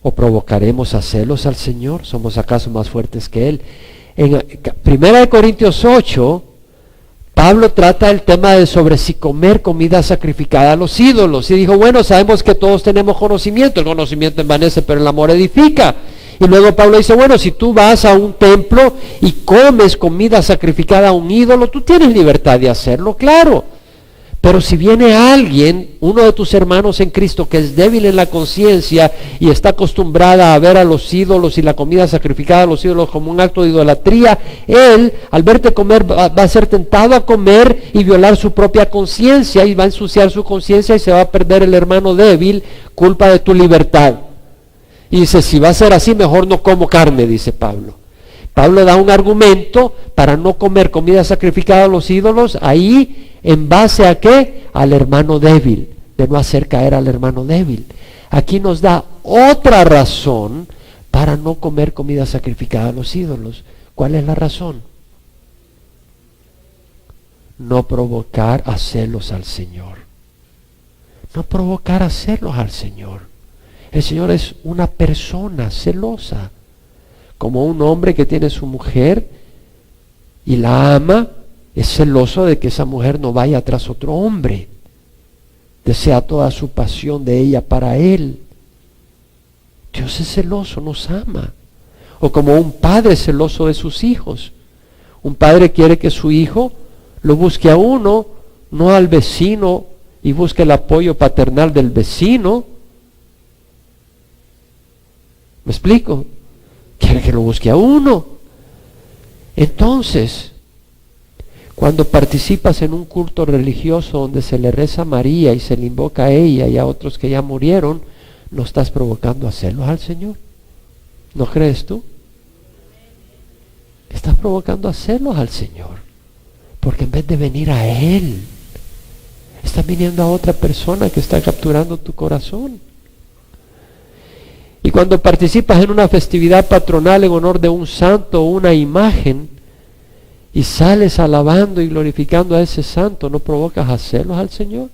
¿O provocaremos a celos al Señor? ¿Somos acaso más fuertes que Él? En 1 Corintios 8, Pablo trata el tema de sobre si comer comida sacrificada a los ídolos. Y dijo, bueno, sabemos que todos tenemos conocimiento. El conocimiento envanece, pero el amor edifica. Y luego Pablo dice, bueno, si tú vas a un templo y comes comida sacrificada a un ídolo, tú tienes libertad de hacerlo, claro. Pero si viene alguien, uno de tus hermanos en Cristo, que es débil en la conciencia y está acostumbrada a ver a los ídolos y la comida sacrificada a los ídolos como un acto de idolatría, él, al verte comer, va a ser tentado a comer y violar su propia conciencia, y va a ensuciar su conciencia y se va a perder el hermano débil, culpa de tu libertad. Y dice, si va a ser así, mejor no como carne, dice Pablo. Pablo da un argumento para no comer comida sacrificada a los ídolos, ahí, ¿en base a qué? Al hermano débil, de no hacer caer al hermano débil. Aquí nos da otra razón para no comer comida sacrificada a los ídolos. ¿Cuál es la razón? No provocar a celos al Señor. No provocar a celos al Señor. El Señor es una persona celosa, como un hombre que tiene su mujer y la ama. Es celoso de que esa mujer no vaya tras otro hombre. Desea toda su pasión de ella para él. Dios es celoso, nos ama. O como un padre celoso de sus hijos. Un padre quiere que su hijo lo busque a uno, no al vecino, y busque el apoyo paternal del vecino. ¿Me explico? Quiere que lo busque a uno. Entonces, cuando participas en un culto religioso donde se le reza a María y se le invoca a ella y a otros que ya murieron, no estás provocando a celos al Señor. ¿No crees tú? Estás provocando a celos al Señor, porque en vez de venir a Él, estás viniendo a otra persona que está capturando tu corazón. Y cuando participas en una festividad patronal en honor de un santo o una imagen, y sales alabando y glorificando a ese santo, ¿no provocas a celos al Señor?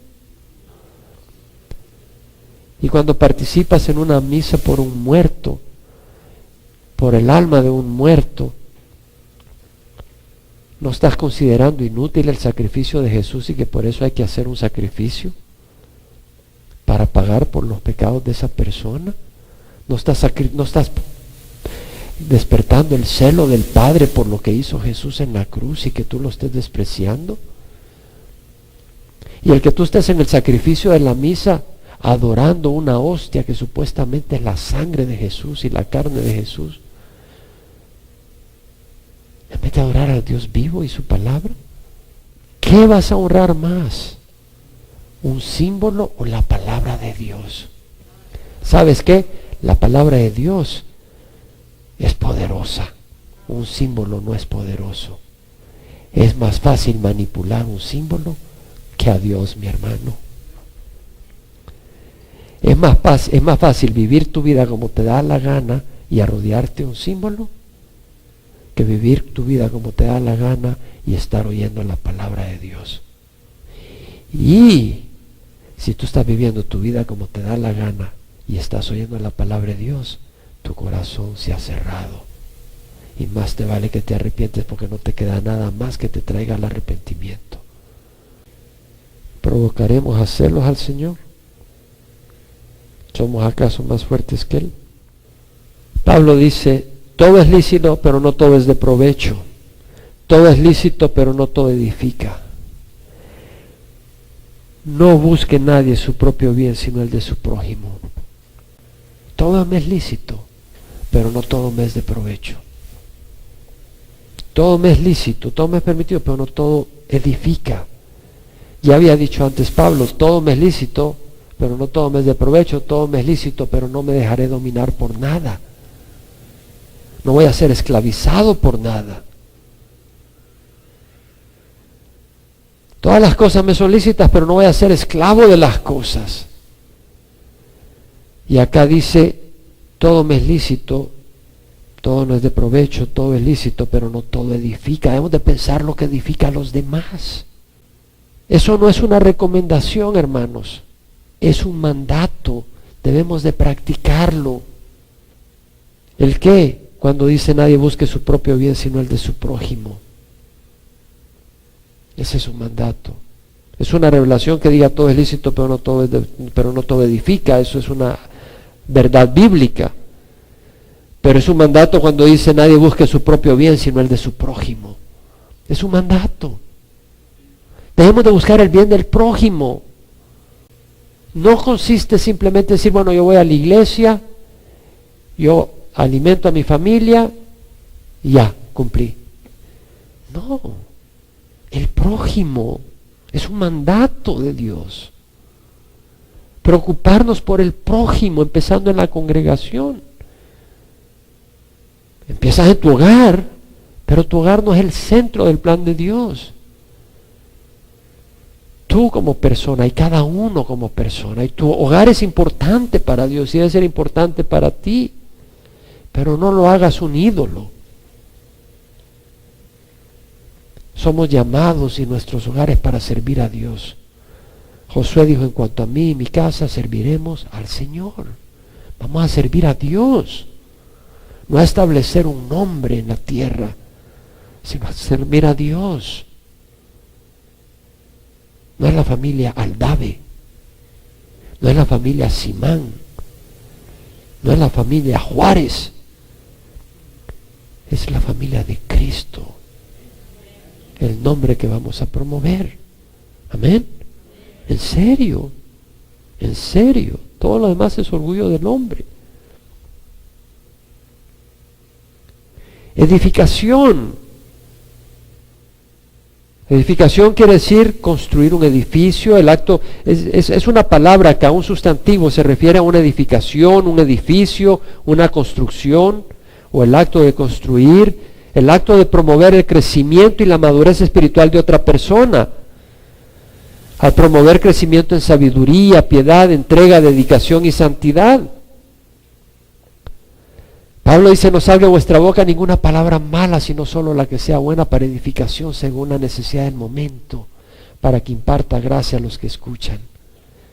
Y cuando participas en una misa por un muerto, por el alma de un muerto, ¿no estás considerando inútil el sacrificio de Jesús y que por eso hay que hacer un sacrificio para pagar por los pecados de esa persona? ¿No estás despertando el celo del Padre por lo que hizo Jesús en la cruz y que tú lo estés despreciando? Y el que tú estés en el sacrificio de la misa adorando una hostia que supuestamente es la sangre de Jesús y la carne de Jesús, en vez de adorar al Dios vivo y su palabra, ¿qué vas a honrar más? ¿Un símbolo o la palabra de Dios? ¿Sabes qué? La palabra de Dios es poderosa. Un símbolo no es poderoso. Es más fácil manipular un símbolo que a Dios, mi hermano. Es más fácil vivir tu vida como te da la gana y arrodillarte a un símbolo que vivir tu vida como te da la gana y estar oyendo la palabra de Dios. Y si tú estás viviendo tu vida como te da la gana y estás oyendo la palabra de Dios, tu corazón se ha cerrado. Y más te vale que te arrepientes, porque no te queda nada más que te traiga el arrepentimiento. ¿Provocaremos a celos al Señor? ¿Somos acaso más fuertes que Él? Pablo dice, todo es lícito, pero no todo es de provecho. Todo es lícito, pero no todo edifica. No busque nadie su propio bien, sino el de su prójimo. Todo me es lícito, pero no todo me es de provecho. Todo me es lícito, todo me es permitido, pero no todo edifica. Ya había dicho antes Pablo, todo me es lícito, pero no todo me es de provecho. Todo me es lícito, pero no me dejaré dominar por nada. No voy a ser esclavizado por nada. Todas las cosas me son lícitas, pero no voy a ser esclavo de las cosas. Y acá dice, todo me es lícito, todo no es de provecho, todo es lícito, pero no todo edifica. Debemos de pensar lo que edifica a los demás. Eso no es una recomendación, hermanos, es un mandato. Debemos de practicarlo. ¿El qué? Cuando dice nadie busque su propio bien, sino el de su prójimo. Ese es un mandato. Es una revelación que diga todo es lícito, pero no todo edifica. Eso es una verdad bíblica. Pero es un mandato cuando dice nadie busque su propio bien, sino el de su prójimo. Es un mandato. Debemos de buscar el bien del prójimo. No consiste simplemente en decir, bueno, yo voy a la iglesia, yo alimento a mi familia y ya, cumplí. No, el prójimo es un mandato de Dios. Preocuparnos por el prójimo, empezando en la congregación. Empiezas en tu hogar, pero tu hogar no es el centro del plan de Dios. Tú como persona y cada uno como persona, y tu hogar es importante para Dios y debe ser importante para ti, pero no lo hagas un ídolo. Somos llamados y nuestros hogares para servir a Dios. Josué dijo, en cuanto a mí y mi casa serviremos al Señor. Vamos a servir a Dios, no a establecer un nombre en la tierra, sino a servir a Dios. No es la familia Aldave, no es la familia Simán, no es la familia Juárez, es la familia de Cristo. el nombre que vamos a promover. Amén. En serio. En serio. Todo lo demás es orgullo del hombre. Edificación. Edificación quiere decir construir un edificio. El acto es una palabra que a un sustantivo se refiere a una edificación, un edificio, una construcción, o el acto de construir, el acto de promover el crecimiento y la madurez espiritual de otra persona. Al promover crecimiento en sabiduría, piedad, entrega, dedicación y santidad. Pablo dice, no salga de vuestra boca ninguna palabra mala, sino solo la que sea buena para edificación según la necesidad del momento, para que imparta gracia a los que escuchan.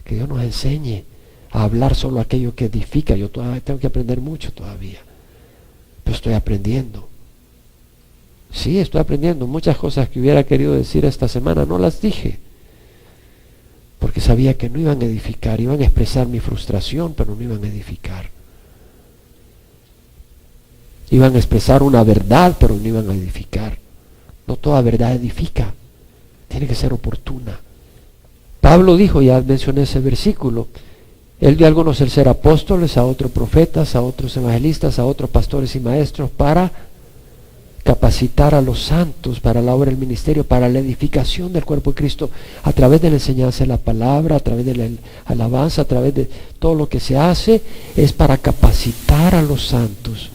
Que Dios nos enseñe a hablar solo aquello que edifica. Yo todavía tengo que aprender mucho todavía, pero estoy aprendiendo. Sí, estoy aprendiendo. Muchas cosas que hubiera querido decir esta semana no las dije, porque sabía que no iban a edificar, iban a expresar mi frustración, pero no iban a edificar. Iban a expresar una verdad, pero no iban a edificar. No toda verdad edifica, tiene que ser oportuna. Pablo dijo, ya mencioné ese versículo, él dio a algunos el ser apóstoles, a otros profetas, a otros evangelistas, a otros pastores y maestros, para capacitar a los santos para la obra del ministerio, para la edificación del cuerpo de Cristo, a través de la enseñanza de la palabra, a través de la alabanza, a través de todo lo que se hace, es para capacitar a los santos,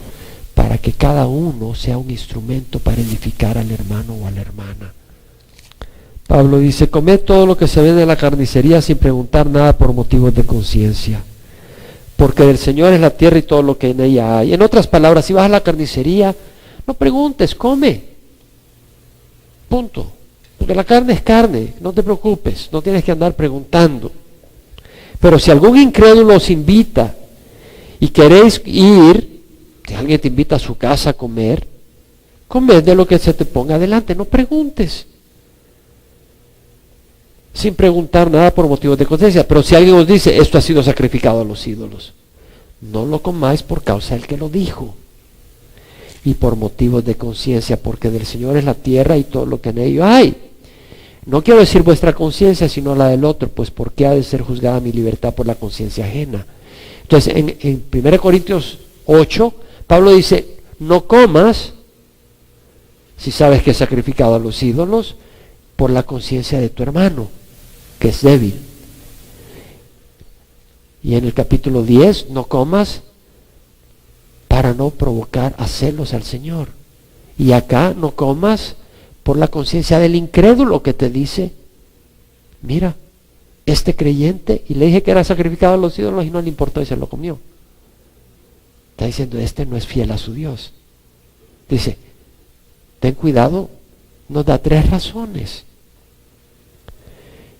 para que cada uno sea un instrumento para edificar al hermano o a la hermana. Pablo dice, comed todo lo que se vende en la carnicería sin preguntar nada por motivos de conciencia, porque del Señor es la tierra y todo lo que en ella hay. En otras palabras, si vas a la carnicería, no preguntes, come. Punto. Porque la carne es carne, no te preocupes, no tienes que andar preguntando. Pero si algún incrédulo os invita y queréis ir, si alguien te invita a su casa a comer, comed de lo que se te ponga adelante, no preguntes. Sin preguntar nada por motivos de conciencia. Pero si alguien os dice, esto ha sido sacrificado a los ídolos, no lo comáis por causa del que lo dijo, y por motivos de conciencia, porque del Señor es la tierra y todo lo que en ello hay. No quiero decir vuestra conciencia, sino la del otro, pues ¿por qué ha de ser juzgada mi libertad por la conciencia ajena? Entonces, en 1 Corintios 8, Pablo dice, no comas, si sabes que es sacrificado a los ídolos, por la conciencia de tu hermano, que es débil. Y en el capítulo 10, no comas para no provocar a celos al Señor. Y acá no comas por la conciencia del incrédulo que te dice, mira, este creyente, y le dije que era sacrificado a los ídolos y no le importó y se lo comió. Está diciendo, este no es fiel a su Dios. Dice, ten cuidado, nos da 3 razones.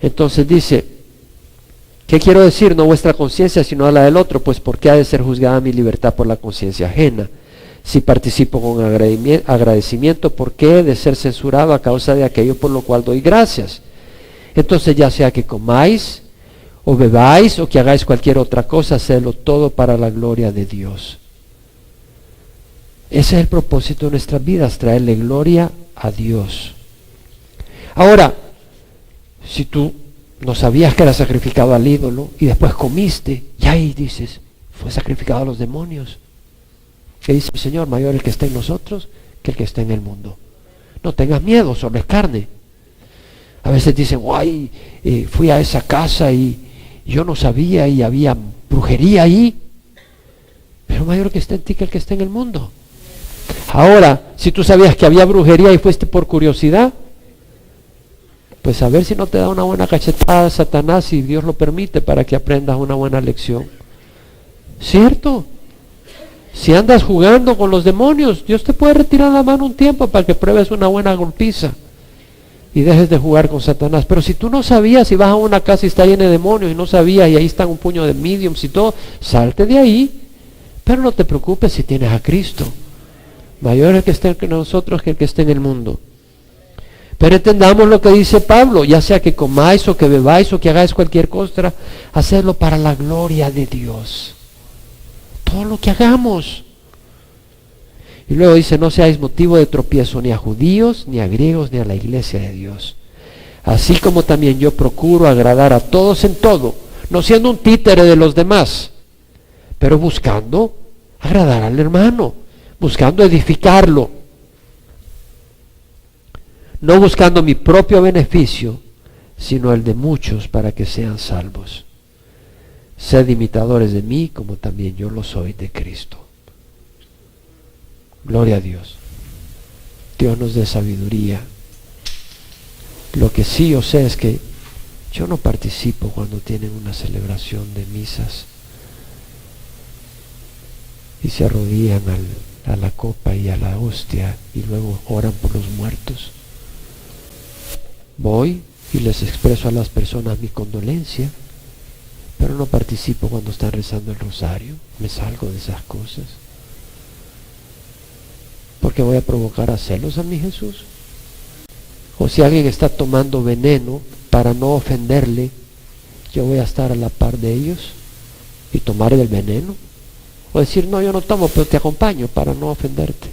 Entonces dice, ¿qué quiero decir? No vuestra conciencia, sino a la del otro, pues ¿por qué ha de ser juzgada mi libertad por la conciencia ajena? Si participo con agradecimiento, ¿por qué he de ser censurado a causa de aquello por lo cual doy gracias? Entonces ya sea que comáis, o bebáis, o que hagáis cualquier otra cosa, hacedlo todo para la gloria de Dios. Ese es el propósito de nuestras vidas, traerle gloria a Dios. Ahora, si tú no sabías que era sacrificado al ídolo y después comiste, y ahí dices, fue sacrificado a los demonios. ¿Qué dice el Señor? Mayor el que está en nosotros que el que está en el mundo. No tengas miedo, solo es carne. A veces dicen, guay, fui a esa casa y yo no sabía y había brujería ahí. Pero mayor el que está en ti que el que está en el mundo. Ahora, si tú sabías que había brujería y fuiste por curiosidad, pues a ver si no te da una buena cachetada Satanás, si Dios lo permite, para que aprendas una buena lección. ¿Cierto? Si andas jugando con los demonios, Dios te puede retirar la mano un tiempo para que pruebes una buena golpiza y dejes de jugar con Satanás. Pero si tú no sabías, si vas a una casa y está llena de demonios y no sabías, y ahí están un puño de mediums y todo, salte de ahí. Pero no te preocupes si tienes a Cristo. Mayor es el que esté en nosotros que el que esté en el mundo. Pero entendamos lo que dice Pablo, ya sea que comáis o que bebáis o que hagáis cualquier cosa, hacedlo para la gloria de Dios. Todo lo que hagamos. Y luego dice, no seáis motivo de tropiezo ni a judíos, ni a griegos, ni a la iglesia de Dios. Así como también yo procuro agradar a todos en todo, no siendo un títere de los demás, pero buscando agradar al hermano, buscando edificarlo, no buscando mi propio beneficio, sino el de muchos para que sean salvos. Sed imitadores de mí, como también yo lo soy de Cristo. Gloria a Dios. Dios nos dé sabiduría. Lo que sí yo sé es que yo no participo cuando tienen una celebración de misas y se arrodillan a la copa y a la hostia y luego oran por los muertos. Voy y les expreso a las personas mi condolencia, pero no participo cuando están rezando el rosario. Me salgo de esas cosas. Porque voy a provocar a celos a mi Jesús. O si alguien está tomando veneno para no ofenderle, yo voy a estar a la par de ellos y tomar el veneno. O decir, no, yo no tomo, pero te acompaño para no ofenderte.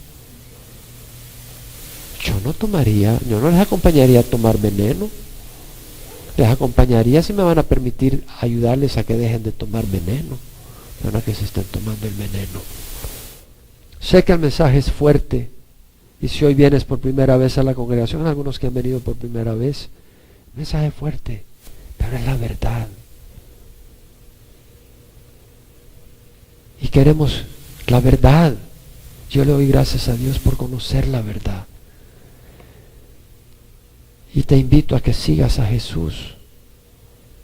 Yo no les acompañaría a tomar veneno. Les acompañaría si me van a permitir ayudarles a que dejen de tomar veneno, pero no que se estén tomando el veneno. Sé que el mensaje es fuerte, y si hoy vienes por primera vez a la congregación, algunos que han venido por primera vez, mensaje fuerte, pero es la verdad. Y queremos la verdad. Yo le doy gracias a Dios por conocer la verdad. Y te invito a que sigas a Jesús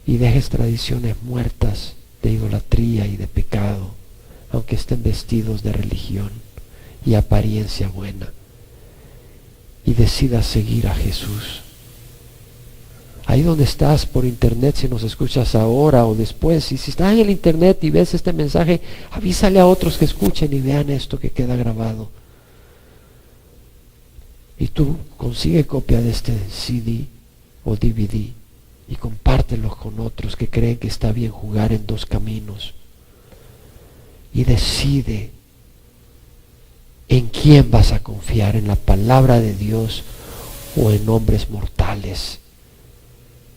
y dejes tradiciones muertas de idolatría y de pecado, aunque estén vestidos de religión y apariencia buena, y decidas seguir a Jesús. Ahí donde estás por internet, si nos escuchas ahora o después, y si estás en el internet y ves este mensaje, avísale a otros que escuchen y vean esto que queda grabado. Y tú consigue copia de este CD o DVD y compártelos con otros que creen que está bien jugar en dos caminos. Y decide en quién vas a confiar, en la palabra de Dios o en hombres mortales.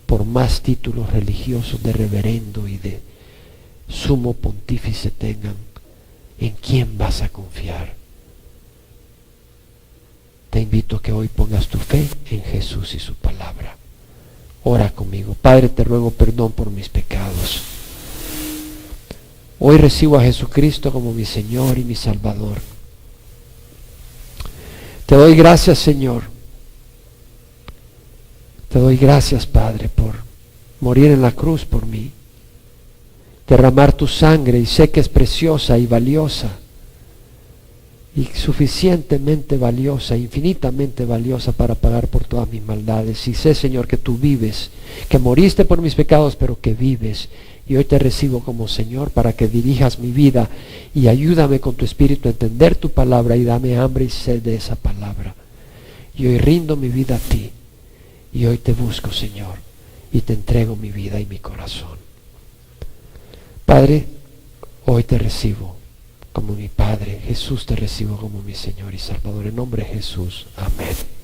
Por más títulos religiosos de reverendo y de sumo pontífice tengan, ¿en quién vas a confiar? Te invito a que hoy pongas tu fe en Jesús y su palabra. Ora conmigo. Padre, te ruego perdón por mis pecados. Hoy recibo a Jesucristo como mi Señor y mi Salvador. Te doy gracias, Señor. Te doy gracias, Padre, por morir en la cruz por mí. Derramar tu sangre, y sé que es preciosa y valiosa. Y suficientemente valiosa, infinitamente valiosa para pagar por todas mis maldades. Y sé, Señor, que tú vives, que moriste por mis pecados, pero que vives. Y hoy te recibo como Señor para que dirijas mi vida y ayúdame con tu Espíritu a entender tu palabra y dame hambre y sed de esa palabra. Y hoy rindo mi vida a ti. Y hoy te busco, Señor, y te entrego mi vida y mi corazón. Padre, hoy te recibo como mi Padre. Jesús, te recibo como mi Señor y Salvador. En nombre de Jesús. Amén.